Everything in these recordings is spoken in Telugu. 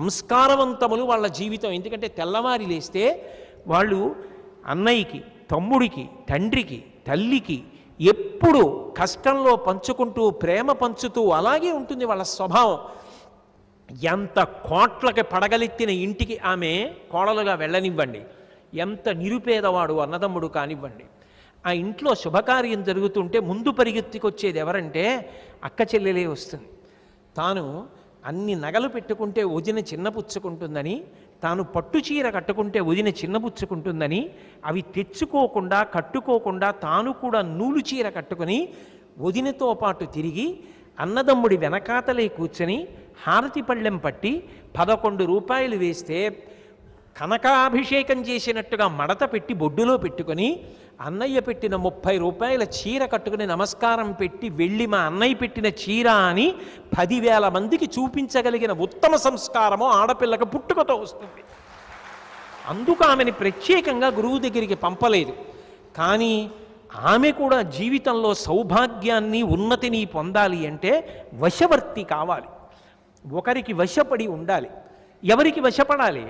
సంస్కారవంతములు వాళ్ళ జీవితం. ఎందుకంటే తెల్లవారి లేస్తే వాళ్ళు అన్నయ్యకి, తమ్ముడికి, తండ్రికి, తల్లికి ఎప్పుడు కష్టంలో పంచుకుంటూ ప్రేమ పంచుతూ అలాగే ఉంటుంది వాళ్ళ స్వభావం. ఎంత కోట్లకి పడగలెత్తిన ఇంటికి ఆమె కోడలుగా వెళ్ళనివ్వండి, ఎంత నిరుపేదవాడు అన్నదమ్ముడు కానివ్వండి, ఆ ఇంట్లో శుభకార్యం జరుగుతుంటే ముందు పరిగెత్తికొచ్చేది ఎవరంటే అక్క చెల్లెలే వస్తుంది. తాను అన్ని నగలు పెట్టుకుంటే వదిన చిన్నపుచ్చుకుంటుందని, తాను పట్టు చీర కట్టుకుంటే వదిన చిన్నపుచ్చుకుంటుందని అవి తెచ్చుకోకుండా కట్టుకోకుండా తాను కూడా నూలు చీర కట్టుకుని వదినతో పాటు తిరిగి అన్నదమ్ముడి వెనకాతలే కూర్చొని హారతి పళ్ళెం పట్టి 11 రూపాయలు వేస్తే కనకాభిషేకం చేసినట్టుగా మడత పెట్టి బొడ్డులో పెట్టుకొని అన్నయ్య పెట్టిన 30 రూపాయల చీర కట్టుకుని నమస్కారం పెట్టి వెళ్ళి మా అన్నయ్య పెట్టిన చీర అని 10,000 మందికి చూపించగలిగిన ఉత్తమ సంస్కారము ఆడపిల్లకి పుట్టుకతో వస్తుంది. అందుకు ఆమెని ప్రత్యేకంగా గురువు దగ్గరికి పంపలేదు. కానీ ఆమె కూడా జీవితంలో సౌభాగ్యాన్ని ఉన్నతిని పొందాలి అంటే వశవర్తి కావాలి, ఒకరికి వశపడి ఉండాలి. ఎవరికి వశపడాలి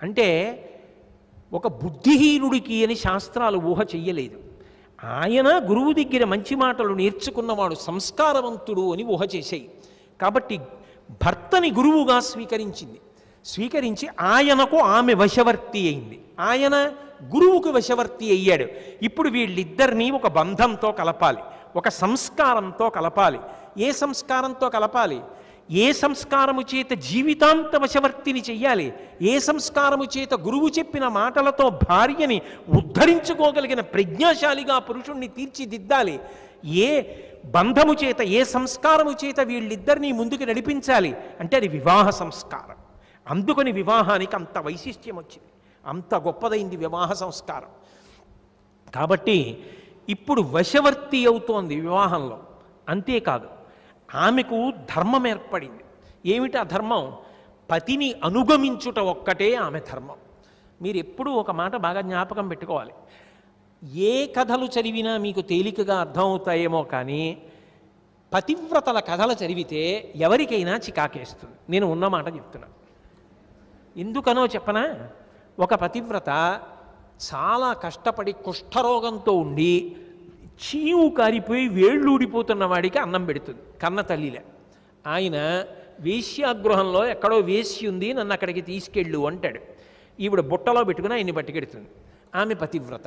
అంటే ఒక బుద్ధిహీనుడికి అని శాస్త్రాలు ఊహ చెయ్యలేదు. ఆయన గురువు దగ్గర మంచి మాటలు నేర్చుకున్నవాడు సంస్కారవంతుడు అని ఊహ చేశాయి. కాబట్టి భర్తని గురువుగా స్వీకరించి ఆయనకు ఆమె వశవర్తి అయింది, ఆయన గురువుకు వశవర్తి అయ్యాడు. ఇప్పుడు వీళ్ళిద్దరినీ ఒక బంధంతో కలపాలి, ఒక సంస్కారంతో కలపాలి. ఏ సంస్కారంతో కలపాలి? ఏ సంస్కారము చేత జీవితాంత వశవర్తిని చెయ్యాలి? ఏ సంస్కారము చేత గురువు చెప్పిన మాటలతో భార్యని ఉద్ధరించుకోగలిగిన ప్రజ్ఞాశాలిగా పురుషుణ్ణి తీర్చిదిద్దాలి? ఏ బంధము చేత, ఏ సంస్కారము చేత వీళ్ళిద్దరినీ ముందుకు నడిపించాలి అంటే అది వివాహ సంస్కారం. అందుకని వివాహానికి అంత వైశిష్ట్యం వచ్చింది, అంత గొప్పదైంది వివాహ సంస్కారం. కాబట్టి ఇప్పుడు వశవర్తి అవుతోంది వివాహంలో. అంతేకాదు, ఆమెకు ధర్మం ఏర్పడింది. ఏమిటి ఆ ధర్మం? పతిని అనుగమించుట ఒక్కటే ఆమె ధర్మం. మీరు ఎప్పుడూ ఒక మాట బాగా జ్ఞాపకం పెట్టుకోవాలి. ఏ కథలు చదివినా మీకు తేలికగా అర్థమవుతాయేమో కానీ పతివ్రతల కథలు చదివితే ఎవరికైనా చికాకేస్తుంది. నేను ఉన్న మాట చెప్తున్నా. ఎందుకనో చెప్పనా? ఒక పతివ్రత చాలా కష్టపడి కుష్ఠరోగంతో ఉండి చీవు కారిపోయి వేళ్ళు ఊడిపోతున్న వాడికి అన్నం పెడుతుంది కన్న తల్లిలే. ఆయన వేశ్యాగృహంలో ఎక్కడో వేశ్య ఉంది, నన్ను అక్కడికి తీసుకెళ్ళు అంటాడు. ఈవిడ బుట్టలో పెట్టుకుని ఆయన్ని పట్టుకెడుతుంది. ఆమె పతివ్రత.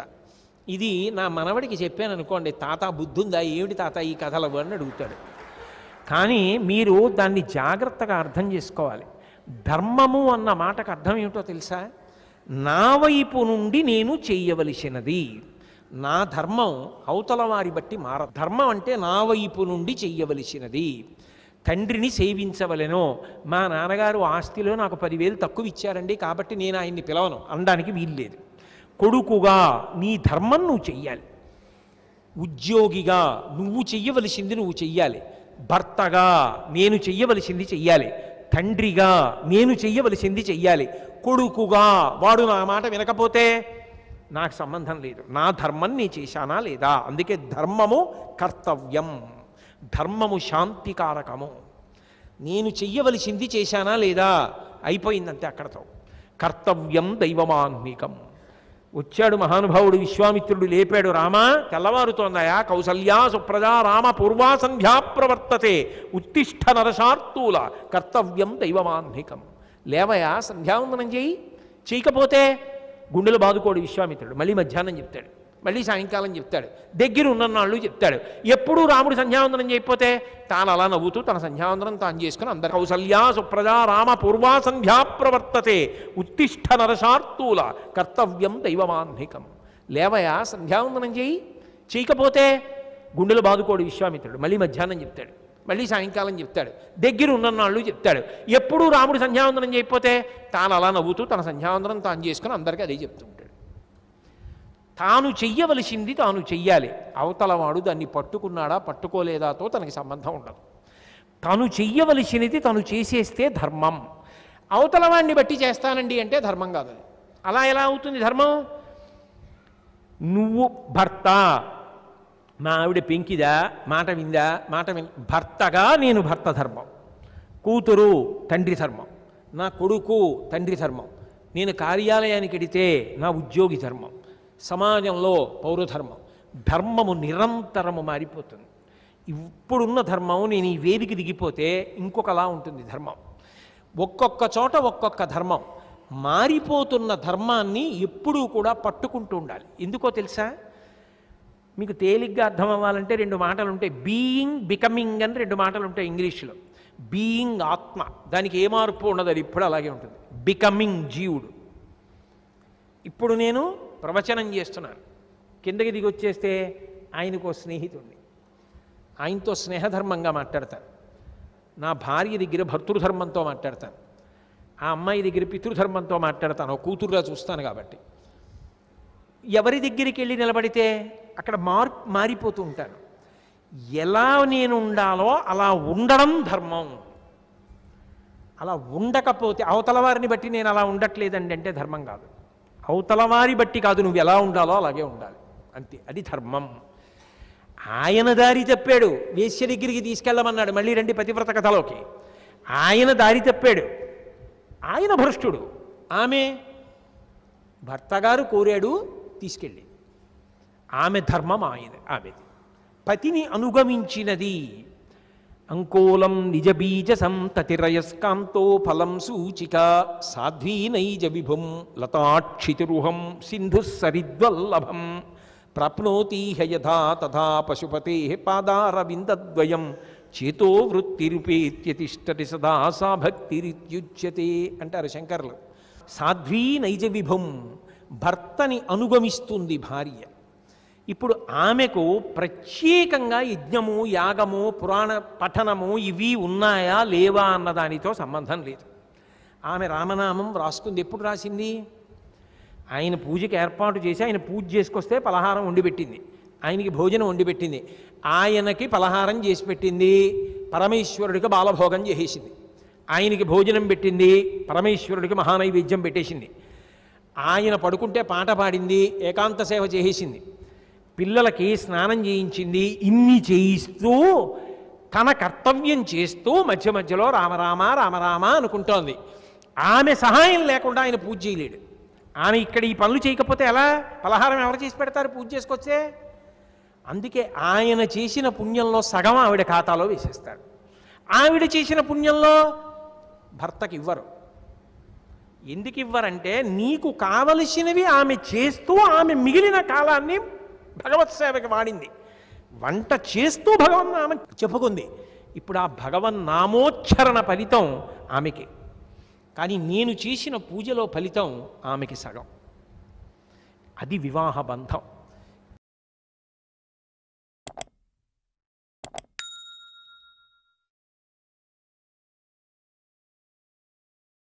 ఇది నా మనవడికి చెప్పాను అనుకోండి, తాత బుద్ధి ఉందా, ఏమిటి తాత ఈ కథలు అని అడుగుతాడు. కానీ మీరు దాన్ని జాగ్రత్తగా అర్థం చేసుకోవాలి. ధర్మము అన్న మాటకు అర్థం ఏమిటో తెలుసా? నా వైపు నుండి నేను చెయ్యవలసినది. నా ధర్మం అవతల వారి బట్టి మారదు. ధర్మం అంటే నా వైపు నుండి చెయ్యవలసినది. తండ్రిని సేవించవలెనో, మా నాన్నగారు ఆస్తిలో నాకు 10,000 తక్కువ ఇచ్చారండి కాబట్టి నేను ఆయన్ని పిలవను అనడానికి వీల్లేదు. కొడుకుగా నీ ధర్మం నువ్వు చెయ్యాలి. ఉద్యోగిగా నువ్వు చెయ్యవలసింది నువ్వు చెయ్యాలి. భర్తగా నేను చెయ్యవలసింది చెయ్యాలి. తండ్రిగా నేను చెయ్యవలసింది చెయ్యాలి. కొడుకుగా వాడు నా మాట వినకపోతే నాకు సంబంధం లేదు, నా ధర్మం నీ చేశానా లేదా. అందుకే ధర్మము కర్తవ్యం, ధర్మము శాంతికారకము. నేను చెయ్యవలసింది చేశానా లేదా, అయిపోయిందంతే అక్కడతో. కర్తవ్యం దైవమాన్నికం. వచ్చాడు మహానుభావుడు విశ్వామిత్రుడు, లేపాడు. రామా తెల్లవారుతోందయా, కౌసల్యా సుప్రజా రామ పూర్వా సంధ్యా ప్రవర్తతే ఉత్తిష్ట నరశార్తూల కర్తవ్యం దైవమాన్నికం. లేవయా, సంధ్యావందనం చేయి. చేయకపోతే గుండెలు బాదుకోడు విశ్వామిత్రుడు. మళ్ళీ మధ్యాహ్నం చెప్తాడు, మళ్ళీ సాయంకాలం చెప్తాడు, దగ్గర ఉన్ననాళ్ళు చెప్తాడు. ఎప్పుడూ రాముడు సంధ్యావందనం చేయకపోతే తాను అలా నవ్వుతూ తన సంధ్యావందనం తాను చేసుకుని అందరు కౌసల్యా సుప్రజా రామ పూర్వా సంధ్యా ప్రవర్తతే ఉత్తిష్ట నరశార్తూల కర్తవ్యం దైవమాన్నికం. లేవయా, సంధ్యావందనం చేయి. చేయకపోతే గుండెలు బాదుకోడు విశ్వామిత్రుడు. మళ్ళీ మధ్యాహ్నం చెప్తాడు, మళ్ళీ సాయంకాలం చెప్తాడు, దగ్గర ఉన్ననాళ్ళు చెప్తాడు. ఎప్పుడూ రాముడు సంధ్యావందనం చేయకపోతే తాను అలా నవ్వుతూ తన సంధ్యావందనం తాను చేసుకుని అందరికీ అదే చెప్తుంటాడు. తాను చెయ్యవలసింది తాను చెయ్యాలి. అవతలవాడు దాన్ని పట్టుకున్నాడా పట్టుకోలేదాతో తనకి సంబంధం ఉండదు. తాను చెయ్యవలసినది తను చేసేస్తే ధర్మం. అవతలవాడిని బట్టి చేస్తానండి అంటే ధర్మం కాదు. అలా ఎలా అవుతుంది ధర్మం? నువ్వు భర్త, మా ఆవిడ పెంకిదా, మాట విందా, భర్తగా నేను భర్త ధర్మం, కూతురు తండ్రి ధర్మం, నా కొడుకు తండ్రి ధర్మం, నేను కార్యాలయానికి వెడితే నా ఉద్యోగి ధర్మం, సమాజంలో పౌరధర్మం. ధర్మము నిరంతరము మారిపోతుంది. ఇప్పుడున్న ధర్మం నేను ఈ వేదికి దిగిపోతే ఇంకొకలా ఉంటుంది ధర్మం. ఒక్కొక్క చోట ఒక్కొక్క ధర్మం. మారిపోతున్న ధర్మాన్ని ఎప్పుడూ కూడా పట్టుకుంటూ ఉండాలి. ఎందుకో తెలుసా? మీకు తేలిగ్గా అర్థం అవ్వాలంటే 2 మాటలు ఉంటాయి. బీయింగ్, బికమింగ్ అని 2 మాటలు ఉంటాయి ఇంగ్లీష్లో. బీయింగ్ ఆత్మ, దానికి ఏ మార్పు ఉండదు, అది ఇప్పుడు అలాగే ఉంటుంది. బికమింగ్ జీవుడు. ఇప్పుడు నేను ప్రవచనం చేస్తున్నాను, కిందకి దిగి వచ్చేస్తే ఆయనకో స్నేహితుడిని, ఆయనతో స్నేహధర్మంగా మాట్లాడతాను. నా భార్య దగ్గర భర్తృధర్మంతో మాట్లాడతాను, ఆ అమ్మాయి దగ్గర పితృధర్మంతో మాట్లాడతాను, కూతురుగా చూస్తాను. కాబట్టి ఎవరి దగ్గరికి వెళ్ళి నిలబడితే అక్కడ మారిపోతూ ఉంటాను. ఎలా నేను ఉండాలో అలా ఉండడం ధర్మం. అలా ఉండకపోతే అవతల వారిని బట్టి నేను అలా ఉండట్లేదండి అంటే ధర్మం కాదు. అవతల వారి బట్టి కాదు, నువ్వు ఎలా ఉండాలో అలాగే ఉండాలి, అంతే, అది ధర్మం. ఆయన దారి తప్పాడు, వేశ్య దగ్గరికి తీసుకెళ్ళమన్నాడు. మళ్ళీ రండి పతివ్రత కథలోకి. ఆయన దారి తప్పాడు, ఆయన భ్రష్టుడు, ఆమె భర్తగారు కోరాడు, తీసుకెళ్ళి. ఆమె ధర్మం ఆమెది. పతిని అనుగమించినది. అంకోలం నిజబీజ సంతతిరయస్కాంతో ఫలం సూచిక సాధ్వీ నైజ విభుం లతాక్షితిరుహం సింధు సరిద్వల్లభం ప్రాప్నోతి యథా తథా పశుపతే పాదారవిందద్వయం చేతో వృత్తిరుపేత్యతిష్టటి సదా సా భక్తిరిత్యుచ్యతే అంటారు శంకర్లు. సాధ్వీ నైజ విభుం, భర్తని అనుగమిస్తుంది భార్య. ఇప్పుడు ఆమెకు ప్రత్యేకంగా యజ్ఞము, యాగము, పురాణ పఠనము ఇవి ఉన్నాయా లేవా అన్నదానితో సంబంధం లేదు. ఆమె రామనామం రాసుకుంది. ఎప్పుడు రాసింది? ఆయన పూజకి ఏర్పాటు చేసి ఆయన పూజ చేసుకొస్తే పలహారం వండిపెట్టింది, ఆయనకి భోజనం వండిపెట్టింది, ఆయనకి పలహారం చేసి పెట్టింది, పరమేశ్వరుడికి బాలభోగం చేసేసింది, ఆయనకి భోజనం పెట్టింది, పరమేశ్వరుడికి మహానైవేద్యం పెట్టేసింది, ఆయన పడుకుంటే పాట పాడింది, ఏకాంత సేవ చేసేసింది, పిల్లలకి స్నానం చేయించింది. ఇన్ని చేయిస్తూ తన కర్తవ్యం చేస్తూ మధ్య మధ్యలో రామరామ రామరామ అనుకుంటోంది. ఆమె సహాయం లేకుండా ఆయన పూజ చేయలేడు. ఆమె ఇక్కడ ఈ పనులు చేయకపోతే ఎలా? పలహారం ఎవరు చేసి పెడతారు పూజ చేసుకొచ్చే? అందుకే ఆయన చేసిన పుణ్యంలో సగం ఆవిడ ఖాతాలో వేసేస్తాడు. ఆవిడ చేసిన పుణ్యంలో భర్తకి ఇవ్వరు. ఎందుకు ఇవ్వరంటే నీకు కావలసినవి ఆమె చేస్తూ ఆమె మిగిలిన కాలాన్ని భగవత్ సేవకి వాడింది. వంట చేస్తూ భగవన్నామ చెప్పుకుంది. ఇప్పుడు ఆ భగవన్నామోచ్చరణ ఫలితం ఆమెకి, కానీ నేను చేసిన పూజలో ఫలితం ఆమెకి సగం. అది వివాహ బంధం.